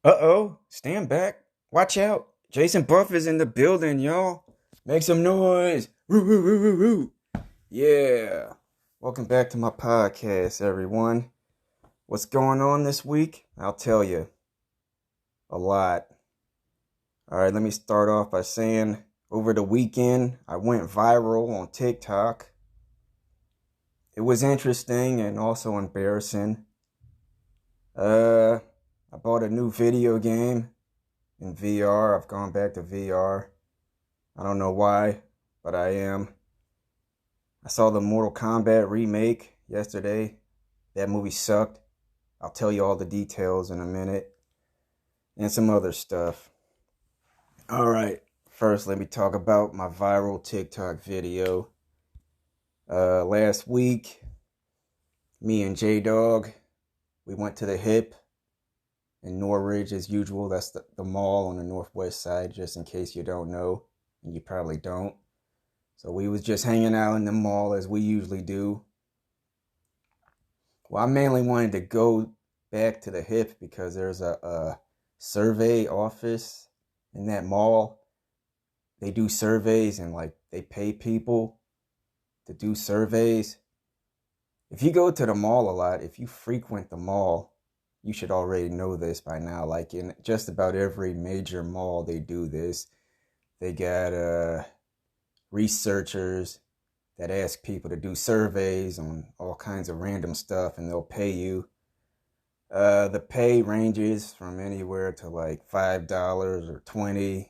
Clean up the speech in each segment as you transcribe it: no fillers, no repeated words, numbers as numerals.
Uh-oh, stand back. Watch out. Jason Buff is in the building, y'all. Make some noise. Woo, woo, woo, woo, woo. Yeah. Welcome back to my podcast, everyone. What's going on this week? I'll tell you. A lot. All right, let me start off by saying over the weekend, I went viral on TikTok. It was interesting and also embarrassing. I bought a new video game in VR. I've gone back to VR. I don't know why, but I am. I saw the Mortal Kombat remake yesterday. That movie sucked. I'll tell you all the details in a minute. And some other stuff. Alright, first let me talk about my viral TikTok video. Last week, me and J-Dog, we went to the Hip in Norridge as usual. That's the mall on the northwest side, just in case you don't know. And you probably don't. So we was just hanging out in the mall as we usually do. Well, I mainly wanted to go back to the Hip because there's a survey office in that mall. They do surveys and like they pay people to do surveys. If you go to the mall a lot, if you frequent the mall, you should already know this by now. Like in just about every major mall, they do this. They got researchers that ask people to do surveys on all kinds of random stuff and they'll pay you. The pay ranges from anywhere to like $5 or $20.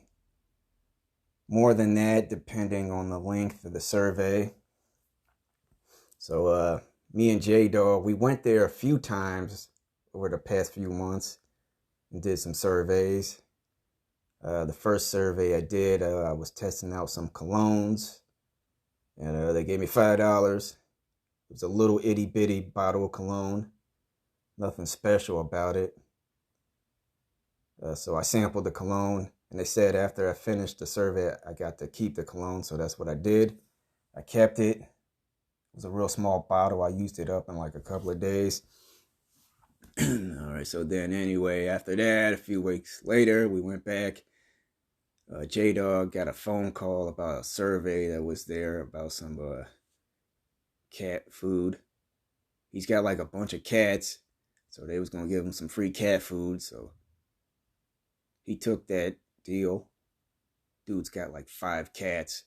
More than that, depending on the length of the survey. So me and J-Dog, we went there a few times over the past few months and did some surveys. The first survey I did, I was testing out some colognes. And they gave me $5. It was a little itty bitty bottle of cologne. Nothing special about it. So I sampled the cologne. And they said after I finished the survey, I got to keep the cologne. So that's what I did. I kept it. It was a real small bottle. I used it up in like a couple of days. All right. So then anyway, after that, a few weeks later, we went back. J-Dog got a phone call about a survey that was there about some cat food. He's got like a bunch of cats, so they was gonna give him some free cat food. So he took that deal. Dude's got like 5 cats,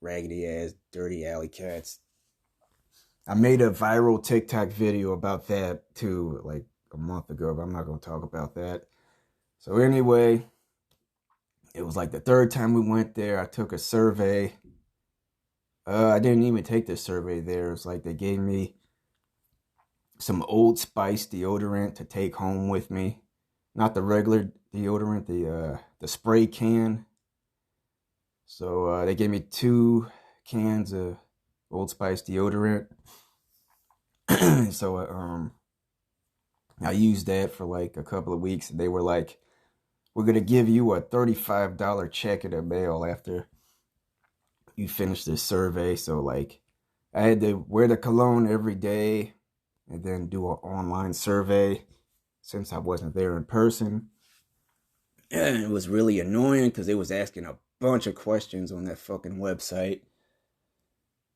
raggedy ass, dirty alley cats. I made a viral TikTok video about that too, like a month ago, but I'm not gonna talk about that. So anyway, it was like the third time we went there. I took a survey. I didn't even take the survey there. It's like they gave me some Old Spice deodorant to take home with me. Not the regular deodorant, the spray can. So they gave me 2 cans of Old Spice deodorant. So I used that for like a couple of weeks. And they were like, we're going to give you a $35 check in the mail after you finish this survey. So like I had to wear the cologne every day and then do an online survey since I wasn't there in person. And it was really annoying because they was asking a bunch of questions on that fucking website.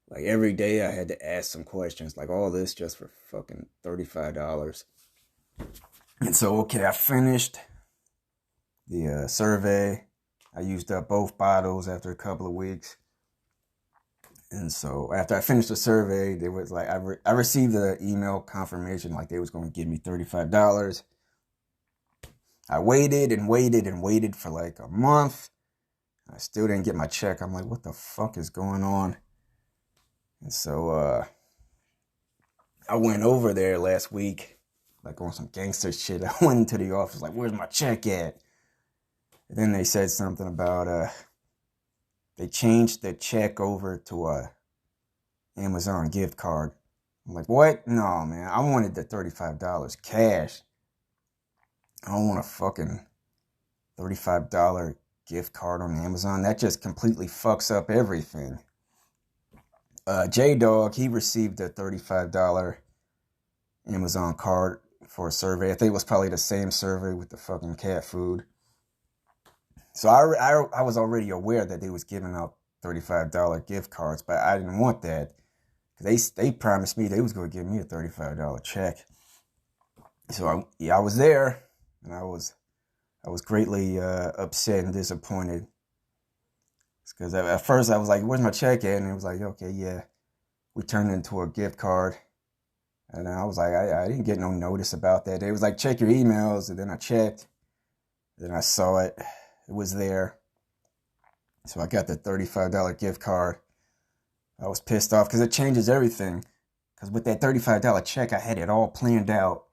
Like every day I had to ask some questions, like all this just for fucking $35. And so, okay, I finished the survey. I used up both bottles after a couple of weeks. And so after I finished the survey, they was like, I received the email confirmation like they was going to give me $35. I waited and waited and waited for like a month. I still didn't get my check. I'm like, what the fuck is going on? And so I went over there last week, like on some gangster shit. I went into the office like, where's my check at? And then they said something about they changed the check over to a Amazon gift card. I'm like, what? No, man. I wanted the $35 cash. I don't want a fucking $35 gift card on Amazon. That just completely fucks up everything. J-Dog, he received a $35 Amazon card for a survey. I think it was probably the same survey with the fucking cat food. So I was already aware that they was giving out $35 gift cards, but I didn't want that because they promised me they was going to give me a $35 check. So I was there, and I was greatly upset and disappointed because at first I was like, "Where's my check at?" And it was like, "Okay, yeah." We turned it into a gift card. And I was like, I didn't get no notice about that. They was like, check your emails. And then I checked. Then I saw it. It was there. So I got the $35 gift card. I was pissed off because it changes everything. Because with that $35 check, I had it all planned out.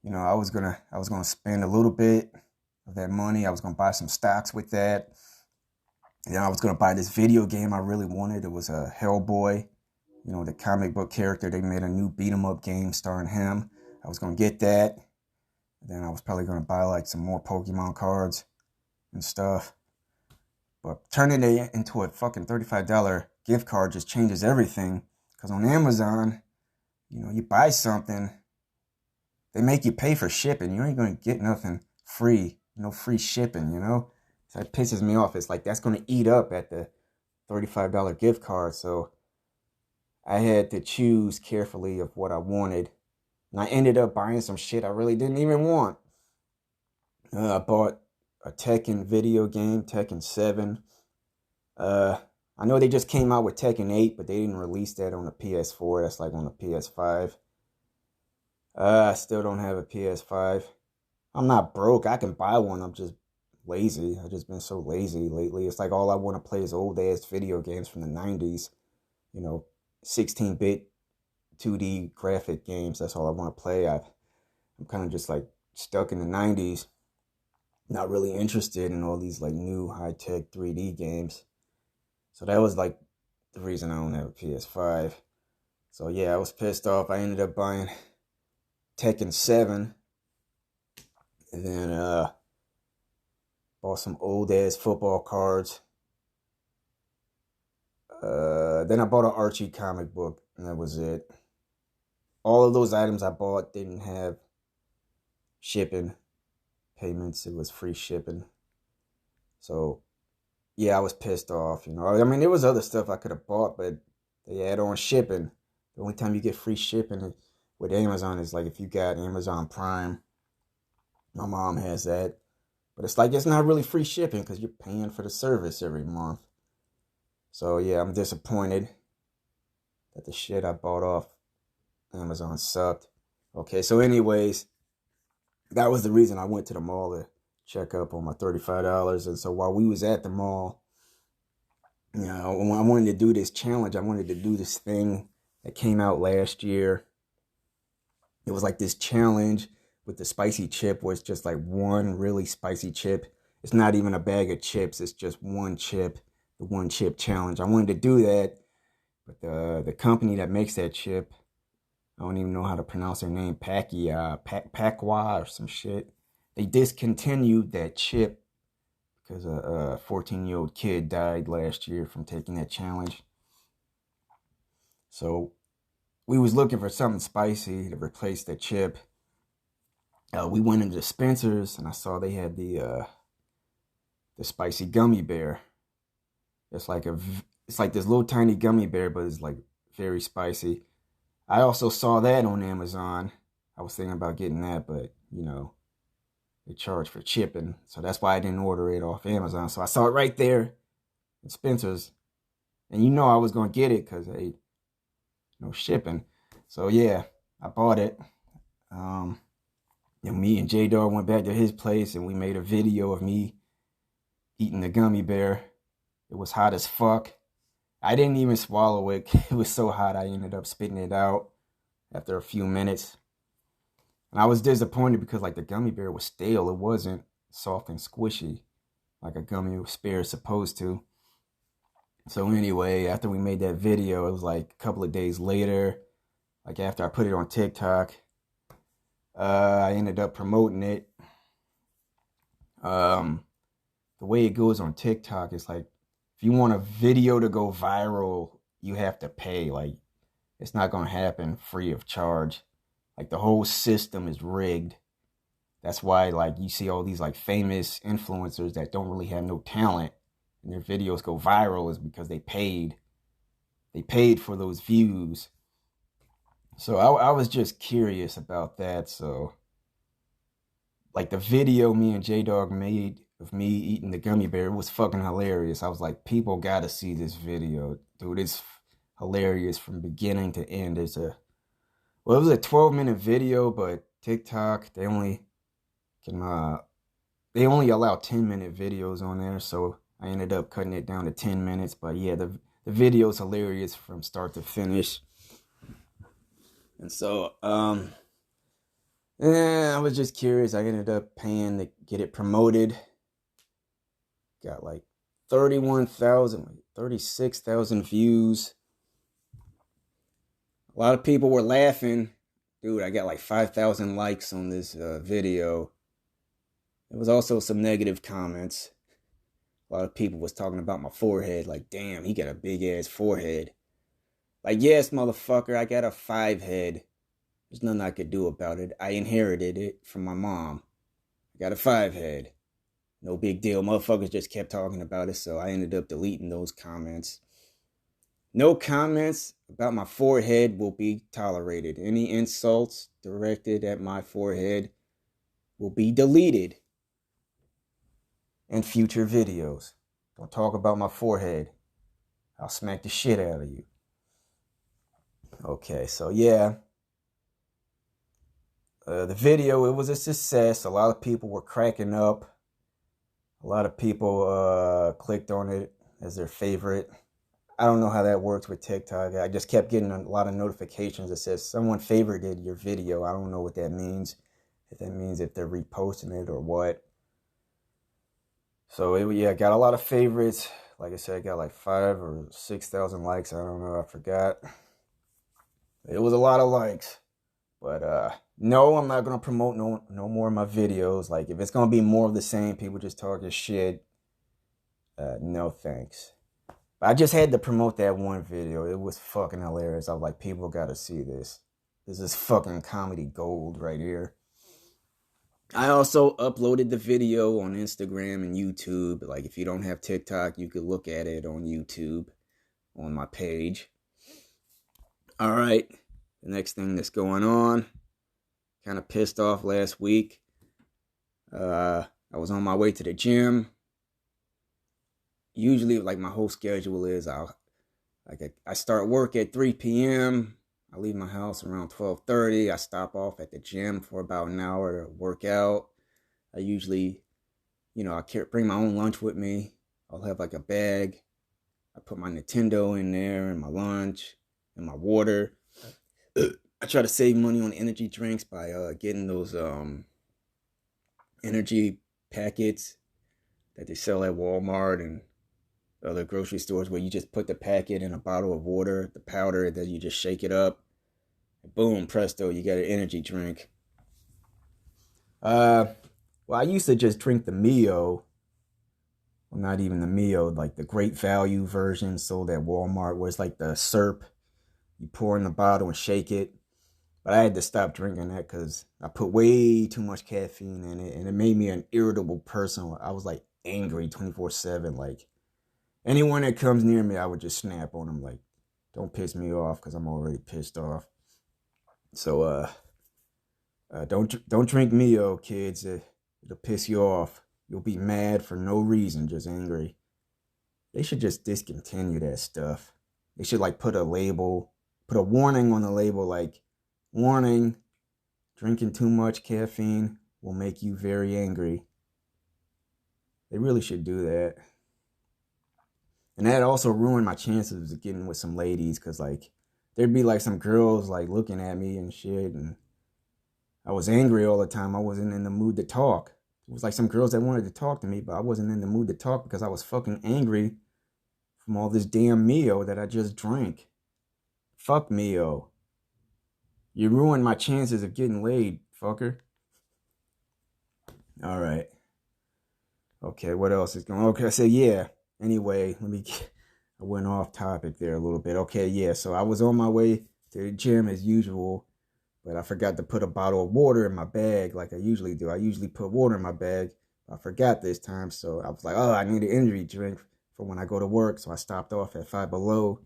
You know, I was gonna spend a little bit of that money. I was gonna buy some stocks with that. And then I was gonna buy this video game I really wanted. It was a Hellboy. You know, the comic book character. They made a new beat 'em up game starring him. I was going to get that. And then I was probably going to buy like some more Pokemon cards and stuff. But turning it into a fucking $35 gift card just changes everything. Because on Amazon, you know, you buy something, they make you pay for shipping. You ain't going to get nothing free. No free shipping, you know. So it pisses me off. It's like that's going to eat up at the $35 gift card. So I had to choose carefully of what I wanted. And I ended up buying some shit I really didn't even want. I bought a Tekken video game, Tekken 7. I know they just came out with Tekken 8, but they didn't release that on the PS4. That's like on the PS5. I still don't have a PS5. I'm not broke. I can buy one. I'm just lazy. I've just been so lazy lately. It's like all I want to play is old-ass video games from the 90s. You know, 16-bit 2D graphic games. That's all I want to play. I'm kind of just like stuck in the 90s. Not really interested in all these like new high-tech 3D games. So that was like the reason I don't have a PS5. So yeah, I was pissed off. I ended up buying Tekken 7. And then bought some old-ass football cards. Then I bought an Archie comic book, and that was it. All of those items I bought didn't have shipping payments. It was free shipping. So, yeah, I was pissed off, you know. I mean, there was other stuff I could have bought, but they add on shipping. The only time you get free shipping with Amazon is like if you got Amazon Prime. My mom has that. But it's like it's not really free shipping because you're paying for the service every month. So, yeah, I'm disappointed that the shit I bought off Amazon sucked. Okay, so anyways, that was the reason I went to the mall to check up on my $35. And so while we was at the mall, you know, when I wanted to do this challenge, I wanted to do this thing that came out last year. It was like this challenge with the spicy chip where it's just like one really spicy chip. It's not even a bag of chips. It's just one chip, the one chip challenge. I wanted to do that, but the company that makes that chip, I don't even know how to pronounce their name, Pakwa or some shit. They discontinued that chip because a 14-year-old kid died last year from taking that challenge. So we was looking for something spicy to replace the chip. We went into Spencer's and I saw they had the spicy gummy bear. It's like this little tiny gummy bear, but it's like very spicy. I also saw that on Amazon. I was thinking about getting that, but you know, they charge for shipping, so that's why I didn't order it off Amazon. So I saw it right there at Spencer's, and you know I was gonna get it because hey, no shipping. So yeah, I bought it. You know, me and J Dog went back to his place and we made a video of me eating the gummy bear. It was hot as fuck. I didn't even swallow it. It was so hot I ended up spitting it out after a few minutes. And I was disappointed because like the gummy bear was stale. It wasn't soft and squishy like a gummy bear is supposed to. So anyway, after we made that video, it was like a couple of days later, like after I put it on TikTok, I ended up promoting it. The way it goes on TikTok is like, if you want a video to go viral, you have to pay. Like, it's not going to happen free of charge. Like the whole system is rigged. That's why like you see all these like famous influencers that don't really have no talent and their videos go viral is because they paid. They paid for those views. So I was just curious about that. So like the video me and J Dog made of me eating the gummy bear was fucking hilarious. I was like, people gotta see this video. Dude, it's hilarious from beginning to end. Well, it was a 12-minute video, but TikTok, they only allow 10-minute videos on there, so I ended up cutting it down to 10 minutes. But yeah, the video is hilarious from start to finish. And so, I was just curious. I ended up paying to get it promoted. Got like 36,000 views. A lot of people were laughing. Dude, I got like 5,000 likes on this video. There was also some negative comments. A lot of people was talking about my forehead. Like, damn, he got a big ass forehead. Like, yes, motherfucker, I got a 5 head. There's nothing I could do about it. I inherited it from my mom. I got a 5 head. No big deal. Motherfuckers just kept talking about it, so I ended up deleting those comments. No comments about my forehead will be tolerated. Any insults directed at my forehead will be deleted in future videos. Don't talk about my forehead. I'll smack the shit out of you. Okay, so yeah. The video, it was a success. A lot of people were cracking up. A lot of people clicked on it as their favorite. I don't know how that works with TikTok. I just kept getting a lot of notifications that says someone favorited your video. I don't know what that means. If that means if they're reposting it or what. So I got a lot of favorites. Like I said, I got like 5,000 or 6,000 likes. I don't know. I forgot. It was a lot of likes. But no, I'm not gonna promote no more of my videos. Like if it's gonna be more of the same, people just talking shit. No thanks. But I just had to promote that one video. It was fucking hilarious. I was like, people gotta see this. This is fucking comedy gold right here. I also uploaded the video on Instagram and YouTube. Like if you don't have TikTok, you could look at it on YouTube on my page. All right. The next thing that's going on, kind of pissed off last week. I was on my way to the gym. Usually, like my whole schedule is, I start work at 3 p.m. I leave my house around 12:30. I stop off at the gym for about an hour to work out. I usually, I bring my own lunch with me. I'll have like a bag. I put my Nintendo in there and my lunch and my water. I try to save money on energy drinks by getting those energy packets that they sell at Walmart and other grocery stores where you just put the packet in a bottle of water, the powder, and then you just shake it up. Boom, presto, you got an energy drink. Well, I used to just drink the Mio. Well, not even the Mio, like the Great Value version sold at Walmart where it's like the syrup. You pour in the bottle and shake it. But I had to stop drinking that because I put way too much caffeine in it. And it made me an irritable person. I was like angry 24/7. Like anyone that comes near me, I would just snap on them. Like, don't piss me off because I'm already pissed off. So don't drink Mio, kids. It'll piss you off. You'll be mad for no reason, just angry. They should just discontinue that stuff. They should like put a warning on the label like, warning, drinking too much caffeine will make you very angry. They really should do that. And that also ruined my chances of getting with some ladies because like there'd be like some girls like looking at me and shit and I was angry all the time. I wasn't in the mood to talk. It was like some girls that wanted to talk to me, but I wasn't in the mood to talk because I was fucking angry from all this damn Mio that I just drank. Fuck Mio. You ruined my chances of getting laid, fucker. All right. Okay, what else is going on? Okay, so yeah. Anyway, I went off topic there a little bit. Okay, yeah, so I was on my way to the gym as usual, but I forgot to put a bottle of water in my bag like I usually do. I usually put water in my bag. I forgot this time, so I was like, oh, I need an energy drink for when I go to work. So I stopped off at Five Below.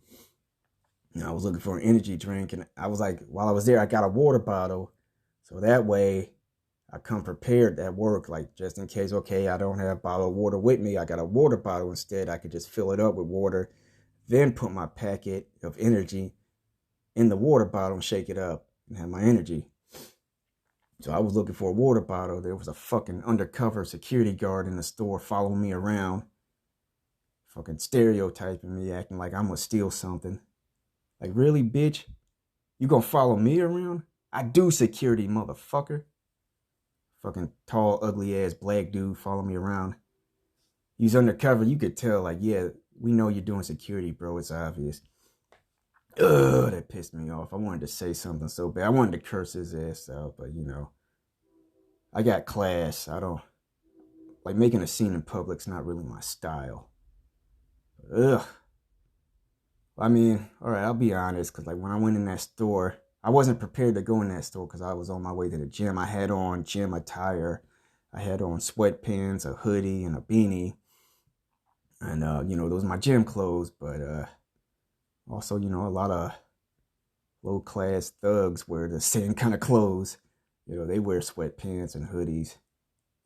And I was looking for an energy drink, and I was like, while I was there, I got a water bottle. So that way I come prepared at work, like just in case, okay, I don't have a bottle of water with me. I got a water bottle instead. I could just fill it up with water, then put my packet of energy in the water bottle and shake it up and have my energy. So I was looking for a water bottle. There was a fucking undercover security guard in the store following me around, fucking stereotyping me, acting like I'm gonna steal something. Like, really, bitch? You gonna follow me around? I do security, motherfucker. Fucking tall, ugly ass black dude follow me around. He's undercover. You could tell, like, yeah, we know you're doing security, bro. It's obvious. Ugh, that pissed me off. I wanted to say something so bad. I wanted to curse his ass out, but you know, I got class. I don't like making a scene in public's not really my style. Ugh. I mean, all right, I'll be honest, because like when I went in that store, I wasn't prepared to go in that store because I was on my way to the gym. I had on gym attire. I had on sweatpants, a hoodie, and a beanie. And, you know, those are my gym clothes. But also, you know, a lot of low-class thugs wear the same kind of clothes. You know, they wear sweatpants and hoodies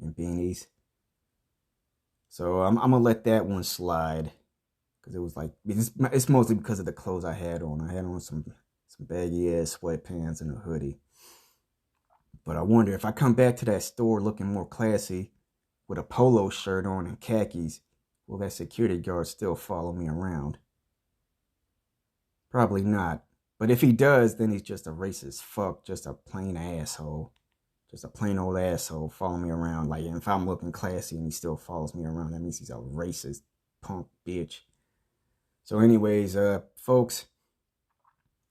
and beanies. So I'm going to let that one slide. Because it was like, it's mostly because of the clothes I had on. I had on some baggy ass sweatpants and a hoodie. But I wonder if I come back to that store looking more classy with a polo shirt on and khakis, will that security guard still follow me around? Probably not. But if he does, then he's just a racist fuck, just a plain asshole. Just a plain old asshole following me around. Like, if I'm looking classy and he still follows me around, that means he's a racist punk bitch. So anyways, folks,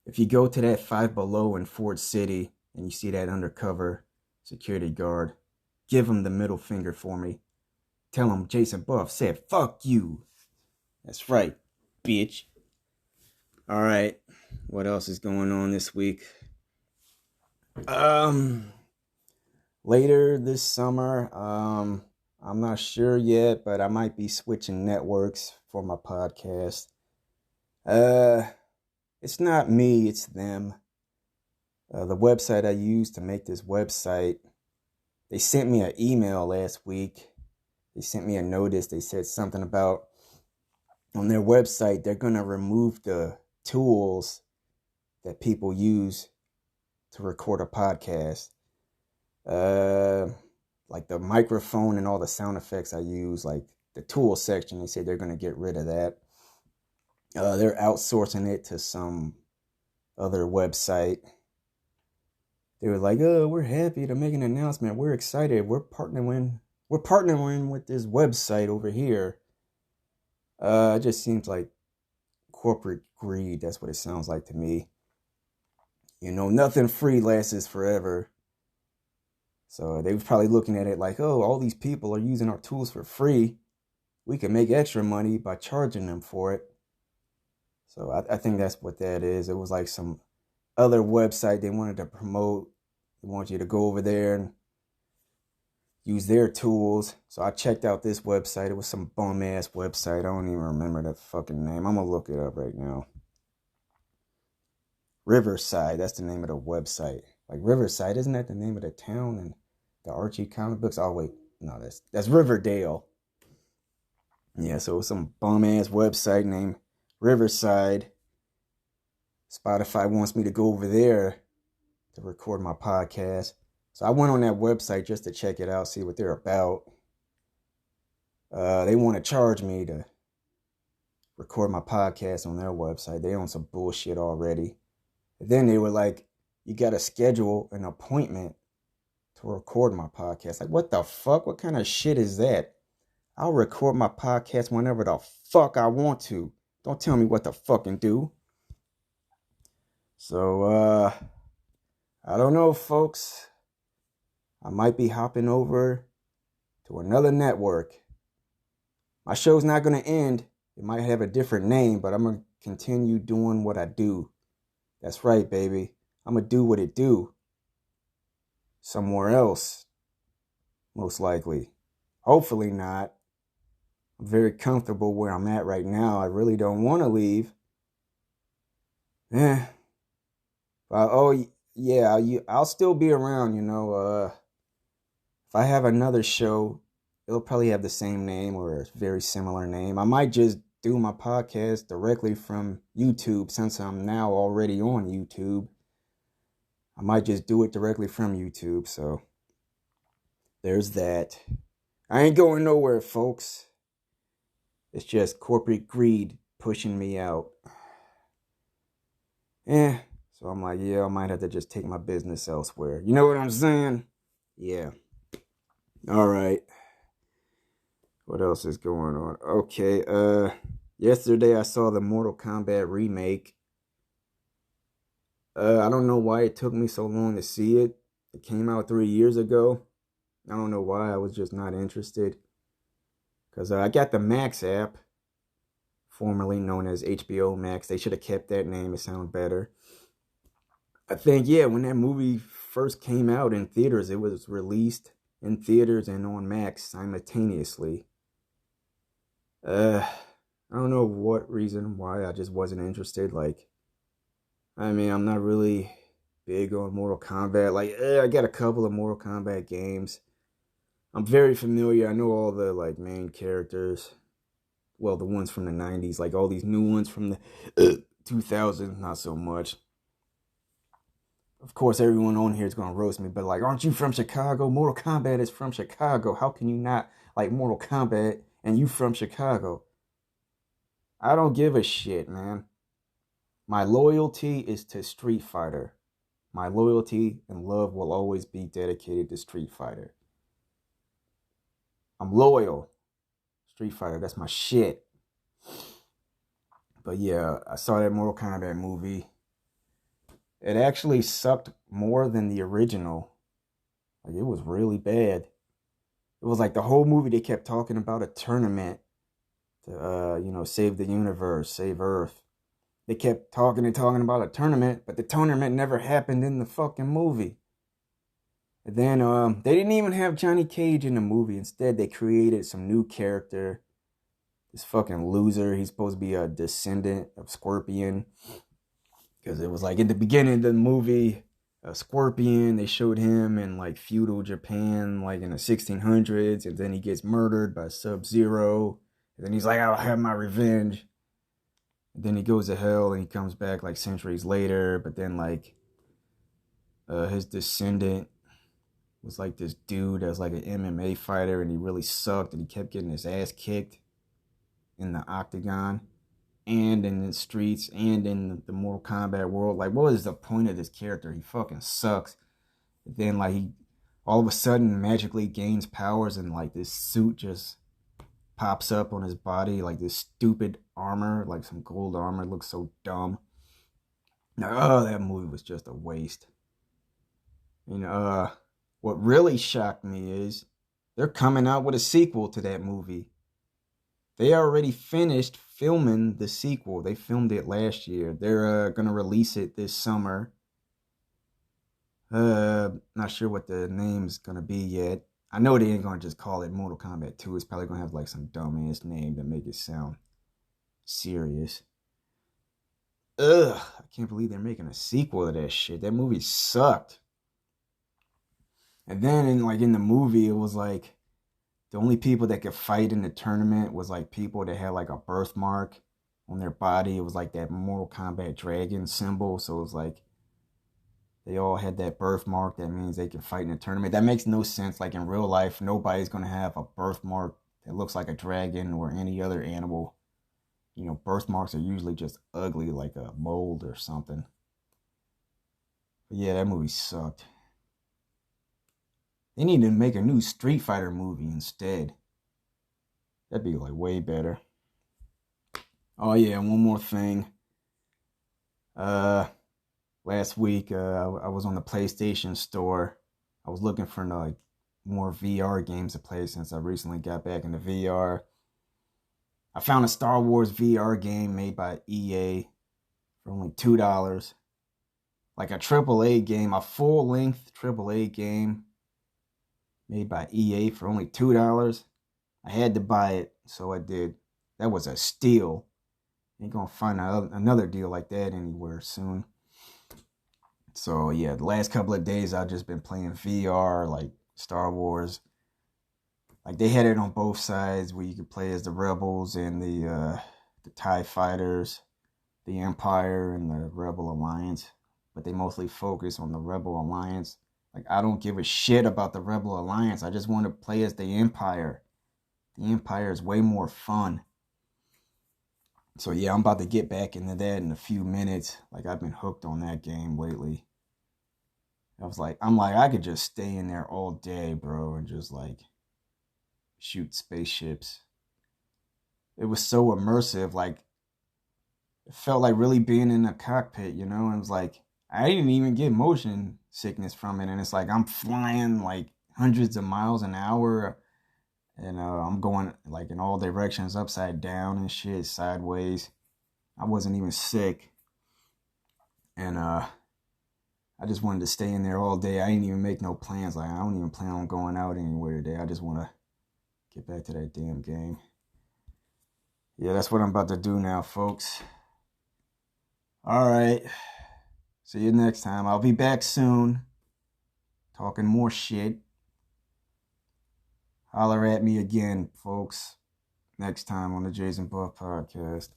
if you go to that Five Below in Ford City and you see that undercover security guard, give him the middle finger for me. Tell him Jason Buff said, fuck you. That's right, bitch. All right, what else is going on this week? Later this summer, I'm not sure yet, but I might be switching networks for my podcast. It's not me, it's them. The website I used to make this website, they sent me an email last week. They sent me a notice. They said something about on their website, they're going to remove the tools that people use to record a podcast. Like the microphone and all the sound effects I use, like the tool section, they said they're going to get rid of that. They're outsourcing it to some other website. They were like, oh, we're happy to make an announcement. We're excited. We're partnering with this website over here. It just seems like corporate greed. That's what it sounds like to me. You know, nothing free lasts forever. So they were probably looking at it like, oh, all these people are using our tools for free. We can make extra money by charging them for it. So I think that's what that is. It was like some other website they wanted to promote. They want you to go over there and use their tools. So I checked out this website. It was some bum ass website. I don't even remember the fucking name. I'm gonna look it up right now. Riverside, that's the name of the website. Like Riverside, isn't that the name of the town and the Archie comic books? Oh wait, no, that's Riverdale. Yeah, so it was some bum ass website named Riverside. Spotify wants me to go over there to record my podcast. So I went on that website just to check it out, see what they're about. They want to charge me to record my podcast on their website. They own some bullshit already. And then they were like, you got to schedule an appointment to record my podcast. Like, what the fuck? What kind of shit is that? I'll record my podcast whenever the fuck I want to. Don't tell me what to fucking do. So, I don't know, folks. I might be hopping over to another network. My show's not going to end. It might have a different name, but I'm going to continue doing what I do. That's right, baby. I'm going to do what it do. somewhere else, most likely. Hopefully not. I'm very comfortable where I'm at right now. I really don't want to leave. Eh. Oh, yeah, I'll still be around, if I have another show, it'll probably have the same name or a very similar name. I might just do my podcast directly from YouTube since I'm now already on YouTube. I might just do it directly from YouTube. So there's that. I ain't going nowhere, folks. It's just corporate greed pushing me out. So I'm like, yeah, I might have to just take my business elsewhere. You know what I'm saying? Yeah. All right. What else is going on? Okay, yesterday I saw the Mortal Kombat remake. I don't know why it took me so long to see it. It came out 3 years ago. I don't know why. I was just not interested. Because I got the Max app, formerly known as HBO Max. They should have kept that name. It sounded better. I think, yeah, when that movie first came out in theaters, it was released in theaters and on Max simultaneously. I don't know what reason why I just wasn't interested. I'm not really big on Mortal Kombat. I got a couple of Mortal Kombat games. I'm very familiar. I know all the main characters. Well, the ones from the 90s, all these new ones from the 2000s, not so much. Of course, everyone on here is going to roast me, but aren't you from Chicago? Mortal Kombat is from Chicago. How can you not like Mortal Kombat and you from Chicago? I don't give a shit, man. My loyalty is to Street Fighter. My loyalty and love will always be dedicated to Street Fighter. I'm loyal. Street Fighter, that's my shit. But yeah, I saw that Mortal Kombat movie. It actually sucked more than the original. It was really bad. It was the whole movie they kept talking about a tournament to, save the universe, save Earth. They kept talking about a tournament, but the tournament never happened in the fucking movie. And then they didn't even have Johnny Cage in the movie. Instead, they created some new character. This fucking loser. He's supposed to be a descendant of Scorpion. Because it was in the beginning of the movie, Scorpion, they showed him in feudal Japan, in the 1600s. And then he gets murdered by Sub-Zero. And then he's like, I'll have my revenge. And then he goes to hell and he comes back centuries later. But then his descendant was this dude that's an MMA fighter, and he really sucked, and he kept getting his ass kicked in the octagon and in the streets and in the Mortal Kombat world. What is the point of this character? He fucking sucks. And then he all of a sudden magically gains powers, and this suit just pops up on his body, this stupid armor, some gold armor. It looks so dumb. Oh, that movie was just a waste. And what really shocked me is they're coming out with a sequel to that movie. They already finished filming the sequel. They filmed it last year. They're going to release it this summer. Not sure what the name's going to be yet. I know they ain't going to just call it Mortal Kombat 2. It's probably going to have some dumbass name to make it sound serious. Ugh, I can't believe they're making a sequel to that shit. That movie sucked. And then in the movie, it was the only people that could fight in the tournament was people that had a birthmark on their body. It was that Mortal Kombat dragon symbol. So it was they all had that birthmark. That means they can fight in the tournament. That makes no sense. In real life, nobody's going to have a birthmark that looks like a dragon or any other animal. Birthmarks are usually just ugly, like a mold or something. But yeah, that movie sucked. They need to make a new Street Fighter movie instead. That'd be way better. Oh yeah, one more thing. Last week I was on the PlayStation store. I was looking for more VR games to play since I recently got back into VR. I found a Star Wars VR game made by EA for only $2. like a AAA game, a full-length AAA game made by EA for only $2. I had to buy it, so I did. That was a steal. Ain't gonna find another deal like that anywhere soon. So yeah, the last couple of days I've just been playing VR, like Star Wars. Like they had it on both sides where you could play as the Rebels and the TIE Fighters, the Empire and the Rebel Alliance. But they mostly focus on the Rebel Alliance. Like I don't give a shit about the Rebel Alliance. I just want to play as the Empire. The Empire is way more fun. So yeah, I'm about to get back into that in a few minutes. Like I've been hooked on that game lately. I'm like, I could just stay in there all day, bro, and just like shoot spaceships. It was so immersive, like it felt like really being in a cockpit, you know? And it was like I didn't even get motion sickness from it, and it's like I'm flying like hundreds of miles an hour, and I'm going like in all directions, upside down and shit, sideways. I wasn't even sick, and I just wanted to stay in there all day. I didn't even make no plans. Like I don't even plan on going out anywhere today. I just want to get back to that damn game. Yeah, that's what I'm about to do now, folks. All right. See you next time. I'll be back soon. Talking more shit. Holler at me again, folks. Next time on the Jason Buff Podcast.